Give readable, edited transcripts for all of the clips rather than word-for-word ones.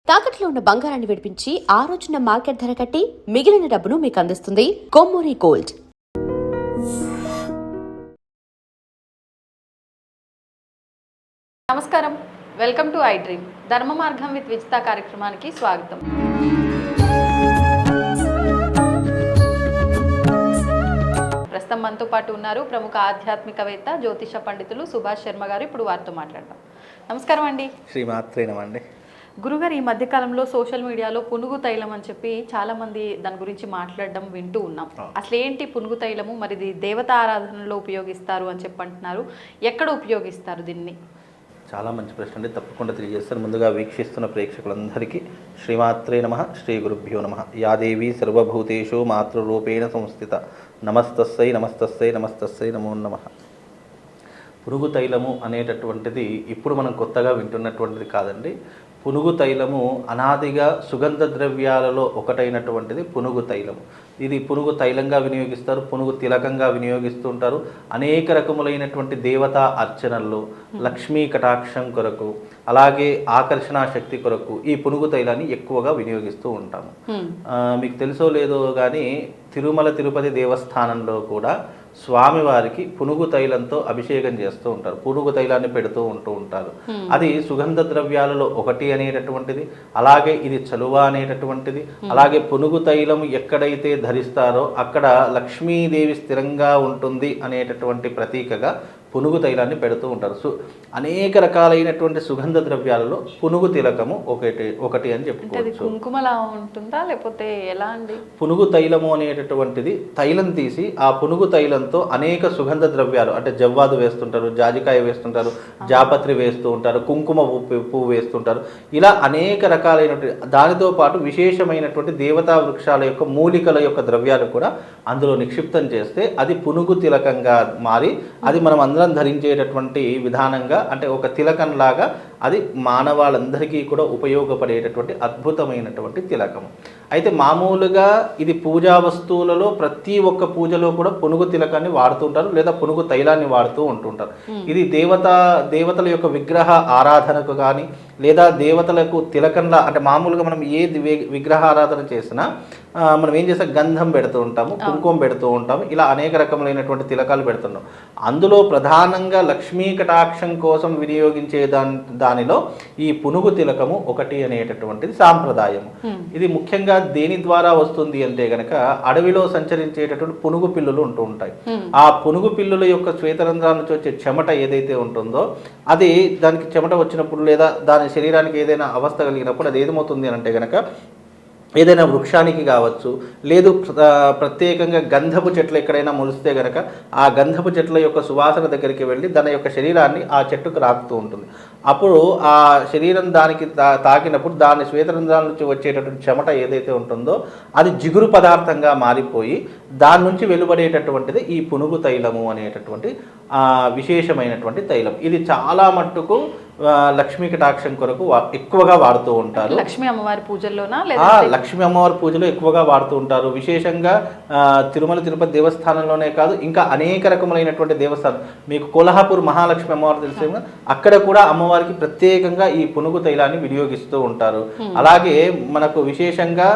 తాకట్లో ఉన్న బంగారాన్ని విడిపించి ఆ రోజున మార్కెట్ ధర కట్టి మిగిలిన డబ్బును మీకు అందిస్తుంది కొమ్మూరి గోల్డ్. నమస్కారం, వెల్కమ్ టు ఐ డ్రీమ్. ధర్మ మార్గం విత్ విజిత కార్యక్రమానికి స్వాగతం. ప్రస్తుతం మనతో పాటు ఉన్నారు ప్రముఖ ఆధ్యాత్మికవేత్త జ్యోతిష పండితులు సుభాష్ శర్మ గారు. ఇప్పుడు వారితో మాట్లాడదాం. నమస్కారం అండి. శ్రీమాత్రేనమండి. గురుగారు, ఈ మధ్యకాలంలో సోషల్ మీడియాలో పునుగు తైలం అని చెప్పి చాలా మంది దాని గురించి మాట్లాడడం వింటూ ఉన్నాం. అసలు ఏంటి పునుగు తైలము? మరి ఇది దేవతా ఆరాధనలో ఉపయోగిస్తారు అని చెప్పి అంటున్నారు. ఎక్కడ ఉపయోగిస్తారు దీన్ని? చాలా మంచి ప్రశ్న అండి, తప్పకుండా తెలియజేస్తాను. ముందుగా వీక్షిస్తున్న ప్రేక్షకులందరికీ శ్రీమాత్రే నమః, శ్రీ గురుభ్యో నమః. యాదేవి సర్వభూతేషు మాతృరూపేణ సంస్థిత నమస్తస్సై నమస్తస్సై నమస్తస్సై నమో నమః. పునుగు తైలము అనేటటువంటిది ఇప్పుడు మనం కొత్తగా వింటున్నటువంటిది కాదండి. పునుగు తైలము అనాదిగా సుగంధ ద్రవ్యాలలో ఒకటైనటువంటిది పునుగు తైలము. ఇది పునుగు తైలంగా వినియోగిస్తారు, పునుగు తిలకంగా వినియోగిస్తూ ఉంటారు. అనేక రకములైనటువంటి దేవతా అర్చనల్లో లక్ష్మీ కటాక్షం కొరకు, అలాగే ఆకర్షణ శక్తి కొరకు ఈ పునుగు తైలాన్ని ఎక్కువగా వినియోగిస్తూ ఉంటాము. మీకు తెలుసో లేదో కానీ తిరుమల తిరుపతి దేవస్థానంలో కూడా స్వామివారికి పునుగు తైలంతో అభిషేకం చేస్తూ ఉంటారు, పునుగు తైలాన్ని పెడుతూ ఉంటారు. అది సుగంధ ద్రవ్యాలలో ఒకటి అనేటటువంటిది, అలాగే ఇది చలువ అనేటటువంటిది. అలాగే పునుగు తైలం ఎక్కడైతే ధరిస్తారో అక్కడ లక్ష్మీదేవి స్థిరంగా ఉంటుంది అనేటటువంటి ప్రతీకగా పునుగు తైలాన్ని పెడుతూ ఉంటారు. అనేక రకాలైనటువంటి సుగంధ ద్రవ్యాలలో పునుగు తిలకము ఒకటి అని చెప్పుకోవచ్చు. కుంకుమలా ఉంటుందా లేకపోతే ఎలా అండి? పునుగు తైలము అనేటటువంటిది తైలం తీసి ఆ పునుగు తైలంతో అనేక సుగంధ ద్రవ్యాలు అంటే జవ్వాదు వేస్తుంటారు, జాజికాయ వేస్తుంటారు, జాపత్రి వేస్తూ ఉంటారు, కుంకుమ పువ్వు వేస్తుంటారు. ఇలా అనేక రకాలైనటువంటి దానితో పాటు విశేషమైనటువంటి దేవతా వృక్షాల యొక్క మూలికల యొక్క ద్రవ్యాలు కూడా అందులో నిక్షిప్తం చేస్తే అది పునుగు తిలకంగా మారి అది మనం అందరం ధరించేటటువంటి విధానంగా అంటే ఒక తిలకంలాగా అది మానవాళ్ళందరికీ కూడా ఉపయోగపడేటటువంటి అద్భుతమైనటువంటి తిలకము. అయితే మామూలుగా ఇది పూజా వస్తువులలో ప్రతి ఒక్క పూజలో కూడా పునుగు తిలకాన్ని వాడుతూ ఉంటారు, లేదా పునుగు తైలాన్ని వాడుతూ ఉంటుంటారు. ఇది దేవతల యొక్క విగ్రహ ఆరాధనకు కానీ లేదా దేవతలకు తిలకంలా అంటే మామూలుగా మనం ఏ విగ్రహ ఆరాధన చేసినా మనం ఏం చేస్తాం, గంధం పెడుతూ ఉంటాము, కుంకుమ పెడుతూ ఉంటాము, ఇలా అనేక రకములైనటువంటి తిలకాలు పెడుతున్నాం. అందులో ప్రధానంగా లక్ష్మీ కటాక్షం కోసం వినియోగించే దానిలో ఈ పునుగు తిలకము ఒకటి అనేటటువంటిది సాంప్రదాయము. ఇది ముఖ్యంగా దేని ద్వారా వస్తుంది అంటే గనక అడవిలో సంచరించేటటువంటి పునుగు పిల్లులు ఉంటూ ఉంటాయి. ఆ పునుగు పిల్లుల యొక్క శ్వేతరంధ్రాల నుంచి వచ్చే చెమట ఏదైతే ఉంటుందో అది దానికి చెమట వచ్చినప్పుడు లేదా దాని శరీరానికి ఏదైనా అవస్థ కలిగినప్పుడు అది ఏమవుతుంది అని అంటే గనక ఏదైనా వృక్షానికి కావచ్చు, లేదు ప్రత్యేకంగా గంధపు చెట్లు ఎక్కడైనా మొలిస్తే గనక ఆ గంధపు చెట్ల యొక్క సువాసన దగ్గరికి వెళ్ళి దాని యొక్క శరీరాన్ని ఆ చెట్టుకు రాకుతూ ఉంటుంది. అప్పుడు ఆ శరీరం దానికి తాకినప్పుడు దాని శ్వేతరంధ్రాల నుంచి వచ్చేటటువంటి చెమట ఏదైతే ఉంటుందో అది జిగురు పదార్థంగా మారిపోయి దాని నుంచి వెలువడేటటువంటిది ఈ పునుగు తైలము అనేటటువంటి విశేషమైనటువంటి తైలం. ఇది చాలా మట్టుకు లక్ష్మీ కటాక్షం కొరకు ఎక్కువగా వాడుతూ ఉంటారు. లక్ష్మీ అమ్మవారి పూజల్లోనా? లక్ష్మీ అమ్మవారి పూజలో ఎక్కువగా వాడుతూ ఉంటారు. విశేషంగా తిరుమల తిరుపతి దేవస్థానంలోనే కాదు, ఇంకా అనేక రకములైనటువంటి దేవస్థానం, మీకు కొల్హాపూర్ మహాలక్ష్మి అమ్మవారు తెలిసే అక్కడ కూడా అమ్మవారికి ప్రత్యేకంగా ఈ పునుగు తైలాన్ని వినియోగిస్తూ ఉంటారు. అలాగే మనకు విశేషంగా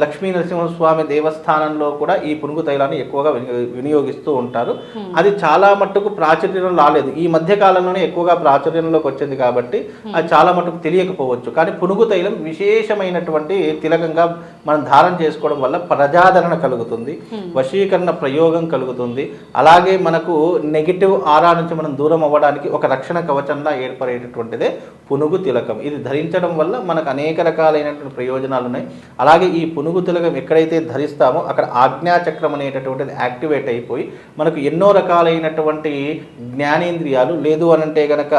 లక్ష్మీ నరసింహస్వామి దేవస్థానంలో కూడా ఈ పునుగు తైలాన్ని ఎక్కువగా వినియోగిస్తూ ఉంటారు. అది చాలా మట్టుకు ప్రాచుర్యం రాలేదు, ఈ మధ్య కాలంలోనే ఎక్కువగా ప్రాచుర్యంలోకి వచ్చింది కాబట్టి అది చాలా మటుకు తెలియకపోవచ్చు. కానీ పునుగు తైలం విశేషమైనటువంటి తిలకంగా మనం ధారణ చేసుకోవడం వల్ల ప్రజాదరణ కలుగుతుంది, వశీకరణ ప్రయోగం కలుగుతుంది. అలాగే మనకు నెగిటివ్ ఆరా నుంచి మనం దూరం అవ్వడానికి ఒక రక్షణ కవచంలా ఏర్పడేటటువంటిదే పునుగు తిలకం. ఇది ధరించడం వల్ల మనకు అనేక రకాలైనటువంటి ప్రయోజనాలు ఉన్నాయి. అలాగే ఈ పునుగు తిలకం ఎక్కడైతే ధరిస్తామో అక్కడ ఆజ్ఞాచక్రం అనేటటువంటిది యాక్టివేట్ అయిపోయి మనకు ఎన్నో రకాలైనటువంటి జ్ఞానేంద్రియాలు లేదు అనంటే గనక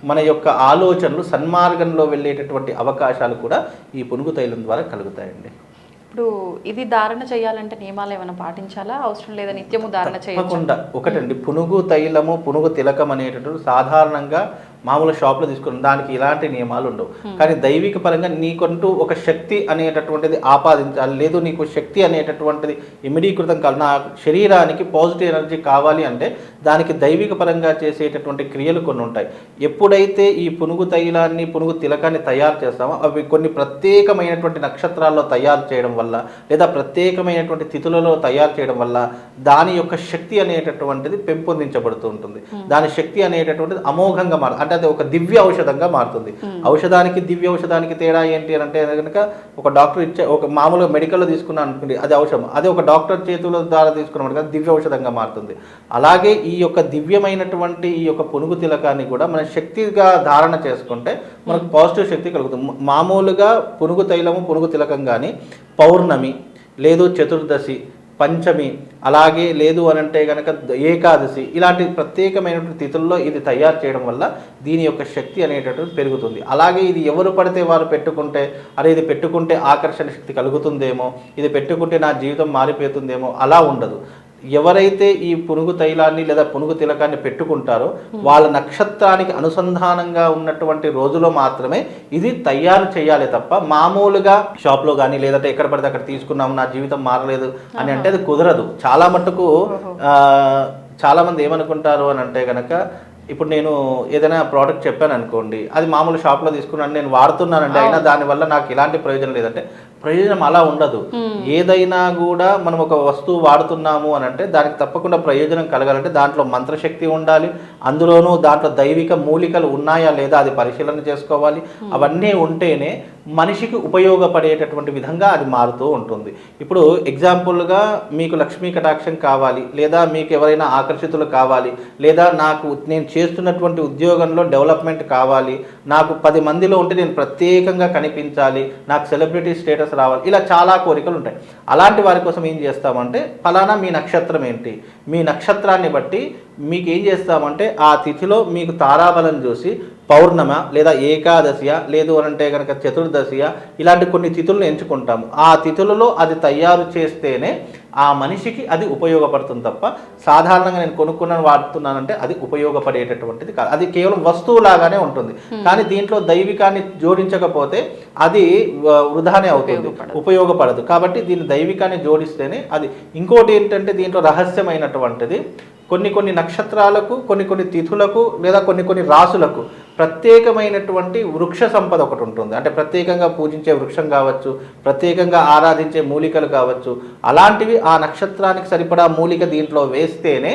మన యొక్క ఆలోచనలు సన్మార్గంలో వెళ్ళేటటువంటి అవకాశాలు కూడా ఈ పునుగు తైలం ద్వారా కలుగుతాయండి. ఇప్పుడు ఇది ధారణ చేయాలంటే నియమాలు ఏమైనా పాటించాలా, అవసరం లేదా నిత్యము ధారణ చేయకుండా? ఒకటండి, పునుగు తైలము పునుగు తిలకం అనేటటువంటి సాధారణంగా మామూలు షాప్లో తీసుకున్నాం, దానికి ఇలాంటి నియమాలు ఉండవు. కానీ దైవిక పరంగా నీకంటూ ఒక శక్తి అనేటటువంటిది ఆపాదించాలి, లేదు నీకు శక్తి అనేటటువంటిది ఇమిడీకృతం కావాలి, నా శరీరానికి పాజిటివ్ ఎనర్జీ కావాలి అంటే దానికి దైవిక పరంగా చేసేటటువంటి క్రియలు కొన్ని ఉంటాయి. ఎప్పుడైతే ఈ పునుగు తైలాన్ని పునుగు తిలకాన్ని తయారు చేస్తామో అవి కొన్ని ప్రత్యేకమైనటువంటి నక్షత్రాల్లో తయారు చేయడం వల్ల లేదా ప్రత్యేకమైనటువంటి తిథులలో తయారు చేయడం వల్ల దాని యొక్క శక్తి అనేటటువంటిది పెంపొందించబడుతూ ఉంటుంది. దాని శక్తి అనేటటువంటిది అమోఘంగా మారుతుంది, అంటే అది ఒక దివ్య ఔషధంగా మారుతుంది. ఔషధానికి దివ్య ఔషధానికి తేడా ఏంటి అని అంటే కనుక ఒక డాక్టర్ ఇచ్చే ఒక మామూలుగా మెడికల్లో తీసుకున్నాను అనుకోండి అది ఔషధం, అదే ఒక డాక్టర్ చేతుల ద్వారా తీసుకున్నాం కదా దివ్య ఔషధంగా మారుతుంది. అలాగే ఈ యొక్క దివ్యమైనటువంటి ఈ యొక్క పునుగు తిలకాన్ని కూడా మనం శక్తిగా ధారణ చేసుకుంటే మనకు పాజిటివ్ శక్తి కలుగుతుంది. మామూలుగా పునుగు తైలము పునుగు తిలకం కానీ పౌర్ణమి లేదు చతుర్దశి పంచమి అలాగే లేదు అని అంటే కనుక ఏకాదశి ఇలాంటి ప్రత్యేకమైనటువంటి తిథుల్లో ఇది తయారు చేయడం వల్ల దీని యొక్క శక్తి అనేటటువంటి పెరుగుతుంది. అలాగే ఇది ఎవరు పడితే వారు పెట్టుకుంటే అరే ఇది పెట్టుకుంటే ఆకర్షణ శక్తి కలుగుతుందేమో, ఇది పెట్టుకుంటే నా జీవితం మారిపోతుందేమో అలా ఉండదు. ఎవరైతే ఈ పునుగు తైలాన్ని లేదా పునుగు తిలకాన్ని పెట్టుకుంటారో వాళ్ళ నక్షత్రానికి అనుసంధానంగా ఉన్నటువంటి రోజులో మాత్రమే ఇది తయారు చేయాలి తప్ప మామూలుగా షాప్లో కానీ లేదంటే ఎక్కడ పడితే అక్కడ తీసుకున్నాము నా జీవితం మారలేదు అని అంటే అది కుదరదు. చాలా మట్టుకు చాలామంది ఏమనుకుంటారు అని అంటే కనుక ఇప్పుడు నేను ఏదైనా ప్రోడక్ట్ చెప్పాను అనుకోండి, అది మామూలు షాప్లో తీసుకున్నాను నేను వాడుతున్నానండి, అయినా దానివల్ల నాకు ఎలాంటి ప్రయోజనం లేదంటే ప్రయోజనం అలా ఉండదు. ఏదైనా కూడా మనం ఒక వస్తువు వాడుతున్నాము అని అంటే దానికి తప్పకుండా ప్రయోజనం కలగాలంటే దాంట్లో మంత్రశక్తి ఉండాలి, అందులోనూ దాంట్లో దైవిక మూలికలు ఉన్నాయా లేదా అది పరిశీలన చేసుకోవాలి. అవన్నీ ఉంటేనే మనిషికి ఉపయోగపడేటటువంటి విధంగా అది మారుతూ ఉంటుంది. ఇప్పుడు ఎగ్జాంపుల్గా మీకు లక్ష్మీ కటాక్షం కావాలి, లేదా మీకు ఎవరైనా ఆకర్షితులు కావాలి, లేదా నాకు నేను చేస్తున్నటువంటి ఉద్యోగంలో డెవలప్మెంట్ కావాలి, నాకు 10 మందిలో ఉంటే నేను ప్రత్యేకంగా కనిపించాలి, నాకు సెలబ్రిటీ స్టేటస్ రావాలి, ఇలా చాలా కోరికలు ఉంటాయి. అలాంటి వారి కోసం ఏం చేస్తామంటే ఫలానా మీ నక్షత్రం ఏంటి, మీ నక్షత్రాన్ని బట్టి మీకు ఏం చేస్తామంటే ఆ తిథిలో మీకు తారాబలం చూసి పౌర్ణమ లేదా ఏకాదశియ లేదు అని అంటే కనుక చతుర్దశియ ఇలాంటి కొన్ని తిథులను ఎంచుకుంటాము. ఆ తిథులలో అది తయారు చేస్తేనే ఆ మనిషికి అది ఉపయోగపడుతుంది తప్ప సాధారణంగా నేను కొనుక్కున్నాను వాడుతున్నానంటే అది ఉపయోగపడేటటువంటిది కాదు. అది కేవలం వస్తువులాగానే ఉంటుంది. కానీ దీంట్లో దైవికాన్ని జోడించకపోతే అది వృధానే అవుతుంది, ఉపయోగపడదు. కాబట్టి దీన్ని దైవికాన్ని జోడిస్తేనే అది. ఇంకోటి ఏంటంటే దీంట్లో రహస్యమైనటువంటిది కొన్ని నక్షత్రాలకు కొన్ని తిథులకు లేదా కొన్ని రాసులకు ప్రత్యేకమైనటువంటి వృక్ష సంపద ఒకటి ఉంటుంది. అంటే ప్రత్యేకంగా పూజించే వృక్షం కావచ్చు, ప్రత్యేకంగా ఆరాధించే మూలికలు కావచ్చు, అలాంటివి ఆ నక్షత్రానికి సరిపడా మూలిక దీంట్లో వేస్తేనే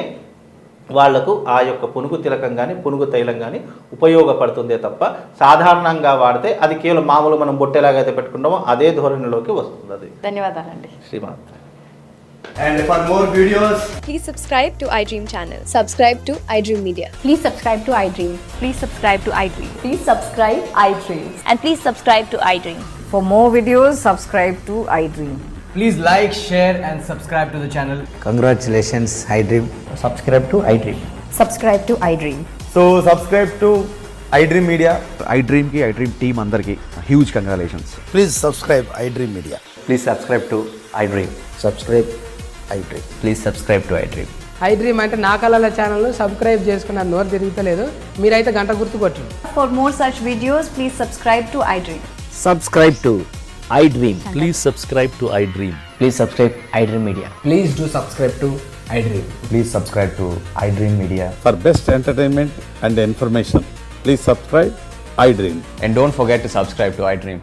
వాళ్లకు ఆ యొక్క పునుగు తిలకం కానీ పునుగు తైలం కానీ ఉపయోగపడుతుందే తప్ప సాధారణంగా వాడితే అది కేవలం మామూలు మనం బొట్టెలాగైతే పెట్టుకుంటామో అదే ధోరణిలోకి వస్తుంది. అది ధన్యవాదాలండి Shriman. And for more videos, please subscribe to iDream channel. Subscribe to iDream Media. Please subscribe to iDream. Please subscribe to iDream. Please subscribe iDream. And please subscribe to iDream. For more videos, subscribe to iDream. please like, share and subscribe to the channel. Congratulations, iDream. Subscribe to iDream. Subscribe to iDream. So subscribe to iDream Media. iDream ki iDream team andarki huge congratulations. Please subscribe iDream Media. Please subscribe to iDream. Subscribe iDream. Please subscribe to iDream. iDream అంటే నా కళల ఛానల్ను subscribe చేసుకున్న నోరు తిరుగుతలేదు, మీరైతే గంట గుర్తు కొట్టండి. For more such videos, please subscribe to iDream. Subscribe to iDream. Please subscribe to iDream. Please subscribe iDream Media. Please do subscribe to iDream. Please subscribe to iDream Media. For best entertainment and information, please subscribe iDream. And don't forget to subscribe to iDream.